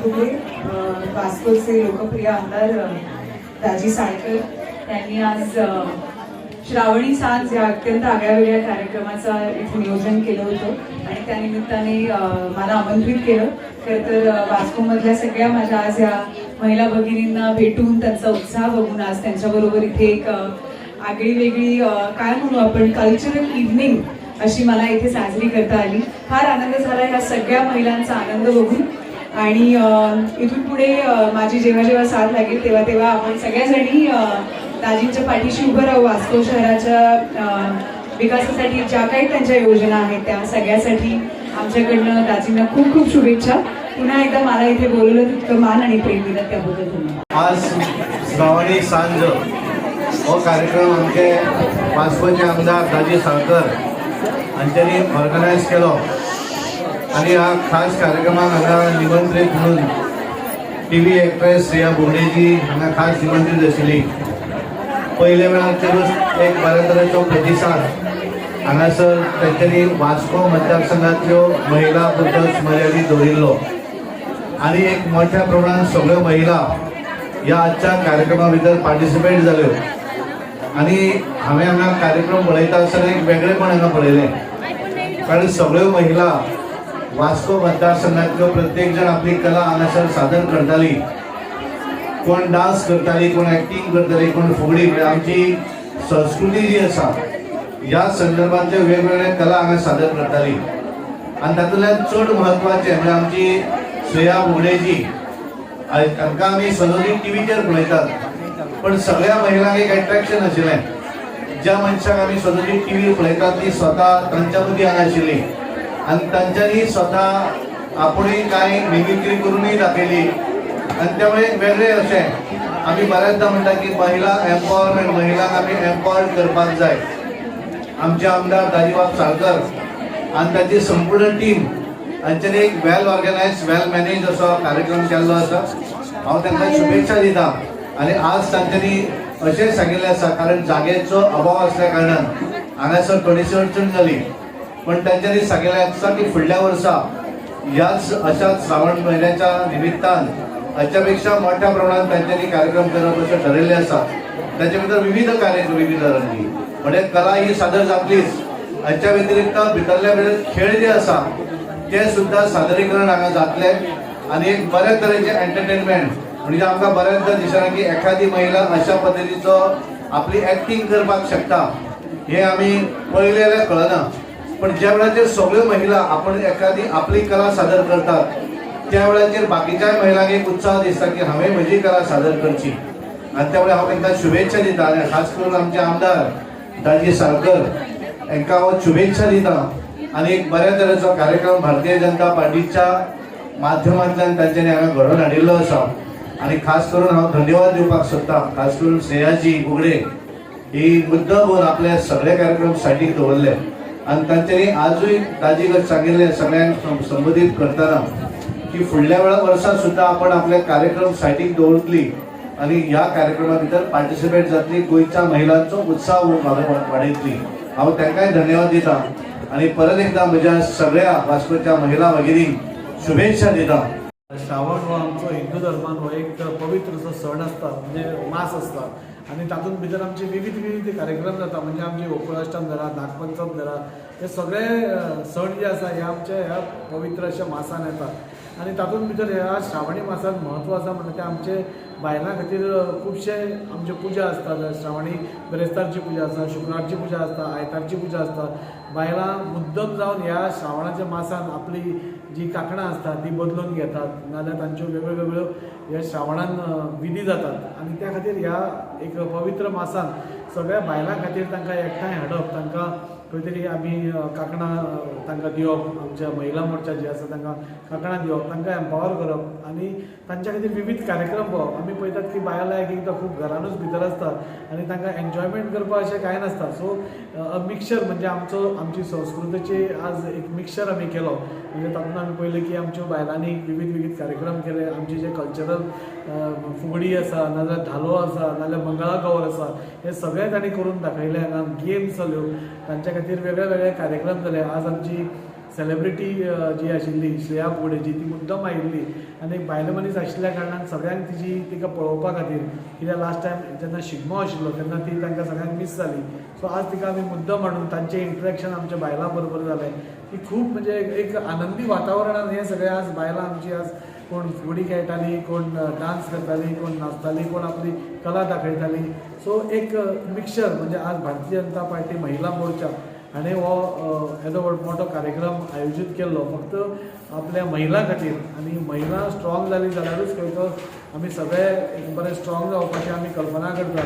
पुढे वास्कोचे लोकप्रिय आमदार दाजी साळकर त्यांनी आज श्रावणी सांज या अत्यंत आगळ्यावेगळ्या कार्यक्रमाचा इथे नियोजन केलं होतं आणि त्या निमित्ताने मला आमंत्रित केलं. खरं तर वास्कोमधल्या सगळ्या माझ्या आज या महिला भगिनींना भेटून त्यांचा उत्साह बघून आज त्यांच्याबरोबर इथे एक आगळी वेगळी काय म्हणू आपण कल्चरल इव्हनिंग अशी मला इथे साजरी करता आली. फार आनंद झाला ह्या सगळ्या महिलांचा आनंद बघून. आणि इथून पुढे माझी जेव्हा जेव्हा साथ लागेल तेव्हा तेव्हा आपण सगळ्याजणी दाजींच्या पाठीशी उभं राहू. वास्को शहराच्या विकासासाठी ज्या काही त्यांच्या योजना आहेत त्या सगळ्यासाठी आमच्याकडनं दाजींना खूप खूप शुभेच्छा. पुन्हा एकदा मला इथे बोलवलं तितकं मान आणि प्रेम दिलं त्याबद्दल धन्यवाद. आज श्रावणी सांज हो कार्यक्रम आमचे वास्कोचे आमदार दाजी साळकर हांच्यांनी ऑर्गनायज केलो आणि हा खास कार्यक्रमाक हांगा निमंत्रीत म्हणून टीव्ही एक्ट्रेस श्रेया बोगडेजी हांगा खास निमंत्रीत आशिल्ली. पयले वेळार तेच एक बऱ्या तरेचो प्रतिसाद हांगासर तेंच्यांनी वास्को मतदारसंघातल्यो महिला बद्दल मर्यादीत दवरिल्लो आणि एक मोठ्या प्रमाणात सगळ्यो महिला ह्या आजच्या कार्यक्रमा भितर पार्टिसिपेट जाल्यो आणि हांवें हांगा कार्यक्रम पळयता आसतना एक वेगळेपण हांगा पळयलें. कारण सगळ्यो महिला वास्को मतदारसंघातल्यो प्रत्येक जण आपली कला हांगासर सादर करताली. कोण डान्स करताली, कोण एक्टिंग करताली, कोण फुगडी आमची संस्कृती जी आसा ह्या संदर्भातले वेगवेगळे कला हांगा सादर करताली. आणि तातूंतल्यान चड म्हत्वाचें म्हणजे आमची श्रेया बोगडेजी तांकां आमी सदोदी टीव्हीचेर पळयतात पण सगळ्या महिलांक एक अट्रॅक्शन आशिल्लें. ज्या मनशाक आमी सदोदी टीव्ही पळयतात ती स्वता तांच्या मदीं हांगा आशिल्ली आनी तांच्यांनी स्वता आपुणूय कांय मिमिक्री करूनय दाखयली आनी त्यामुळे वेगळे अशें आमी बऱ्याचदा म्हणटा की महिला एम्पॉवरमेंट, महिलांक आमी एम्पॉवर्ड करपाक जाय. आमचे आमदार दाजीबाब साळकर आनी ताची संपूर्ण टीम हांच्यानी एक वेल ऑर्गनायज, वेल मॅनेज असो कार्यक्रम केल्लो आसा. हांव तांकां शुभेच्छा दिता. आनी आज तांच्यांनी अशें सांगिल्लें आसा कारण जागेचो अभाव आसल्या कारणान हांगासर थोडीशी अडचण जाली पण तांच्यांनी सांगिल्लें आसा की फुडल्या वर्सा ह्याच अशा श्रावण म्हयन्याच्या निमित्तान हाच्या पेक्षा मोठ्या प्रमाणात तांच्यांनी कार्यक्रम करप अशें ठरयल्लें आसा. ताचे भितर विविध कार्यक्रम, विविध रंगी म्हणजे कला ही सादर जातलीच. हाच्या व्यतिरिक्त भितरल्या भितर खेळ जे आसा ते सुद्धा सादरीकरण हांगा जातलें आणि एक बऱ्या तरेचें एंटरटेनमेंट म्हणजे आमकां बऱ्याचदा दिसना की एखादी महिला अशा पद्दतीचो आपली एक्टिंग करपाक शकता हे आमी पळयलें जाल्यार कळना. पण ज्या वेळाचेर सगळ्यो महिला आपण एखादी आपली कला सादर करतात त्या वेळाचेर बाकीच्याय महिलांक एक उत्साह दिसता की हांवें म्हजी कला सादर करची आनी त्यामुळे हांव तांकां शुभेच्छा दिता. आनी खास करून आमचे आमदार दाजी साळकर हांकां हांव शुभेच्छा दिता आनी एक बऱ्या तरेचो कार्यक्रम भारतीय जनता पार्टीच्या माध्यमांतल्यान तांच्यांनी हांगा घडोवन हाडिल्लो आसा. आणि खास करून हांव धन्यवाद दिवपाक सोदतां खास करून श्रेयाजी बोगडे ही मुद्दम आपले सगळे कार्यक्रम सायडीक दवरले आणि तांच्यांनी आजूय दाजीक सांगिल्लें सगळ्यांक संबोधीत करतना की फुडल्या वर्सा सुद्धा आपण आपले कार्यक्रम सायडीक दवरतली आणि ह्या कार्यक्रमा भितर पार्टिसिपेट जातली. गोंयच्या महिलांचो उत्साह वाडयतली. हांव तांकांय धन्यवाद दिता आणि परत एकदा म्हज्या सगळ्या वास्कोच्या महिला भगिनींक शुभेच्छा दिता. श्रावण हो आमचो हिंदू धर्मान हो एक पवित्र असो सण आसता म्हणजे मास आसता आणि तातूंत भितर आमचे विविध कार्यक्रम जाता. म्हणजे आमची गोकुळाष्टमी धरा, नागपंचम धरा, हे सगळे सण जे आसा हे आमचे ह्या पवित्र अशा मासान येतात आणि तातूंत भितर ह्या श्रावणी मासान म्हत्व आसा म्हणजे आमचे बायलां खातीर खुबशे आमचे पुजा आसतात. श्रावणी बेरेस्तारची पुजा आसा, शुक्रारची पुजा आसता, आयतारची पुजा आसता. बायलां मुद्दम जावन ह्या श्रावणाच्या मासान आपली जी कांकणां आसता ती बदलून घेतात नाजाल्यार तांच्यो वेगळ्यो ह्या श्रावणान विधी जातात आणि त्या खातीर ह्या एक पवित्र मासान सगळ्या बायलां खातीर तांकां एकठांय हाडप, तांकां खंय तरी आमी कांकणां तांकां दिवप, आमच्या महिला मोर्चा जे आसा तांकां कांकणां दिवप, तांकां एम्पावर करप आणि तांच्या खातीर विविध कार्यक्रम पळोवप. आमी पळयतात की बायलां एकदां खूब घरानूच भितर आसतात आणि तांकां एन्जॉयमेंट करपाक अशें कांय नासता. सो मिक्सचर म्हणजे आमची संस्कृतीची आज एक मिक्सचर आमी केलो. म्हणजे तातूंत आमी पळयलें की आमच्यो बायलांनी विविध कार्यक्रम केले. आमचे जे कल्चरल फुगडी आसा नाजाल्यार धालो आसा नाजाल्यार मंगळागौर आसा हे सगळे तांणी करून दाखयले. हांगा गेम्स जाल्यो, तांच्या खातीर वेगळे कार्यक्रम जाले. आज आमची सेलिब्रिटी जी आशिल्ली श्रेया बोर्डेची ती मुद्दम आयिल्ली आनी एक बायल मनीस आशिल्ल्या कारणान सगळ्यांक तिका पळोवपा खातीर कित्याक लास्ट टायम जेन्ना शिगमो आशिल्लो तेन्ना ती तांकां सगळ्यांक मिस जाली. सो आज तिका आमी मुद्दम हाडून तांचें इंट्रॅक्शन आमच्या बायलां बरोबर जालें की खूब म्हणजे एक आनंदी वातावरणान हें सगळें आज बायलां आमची आज कोण फुगडी खेळटाली, कोण डान्स करताली, कोण नाचताली, कोण आपली कला दाखयताली. सो एक मिक्सचर म्हणजे आज भारतीय जनता पार्टी महिला मोर्चा हाणें हो येदो मोठो कार्यक्रम आयोजीत केल्लो फक्त आपल्या महिलां खातीर. आनी महिला स्ट्रॉंग जाली जाल्यारूच खंय तो आमी सगळे एक बरें स्ट्रॉंग जावपाची आमी कल्पना करतात.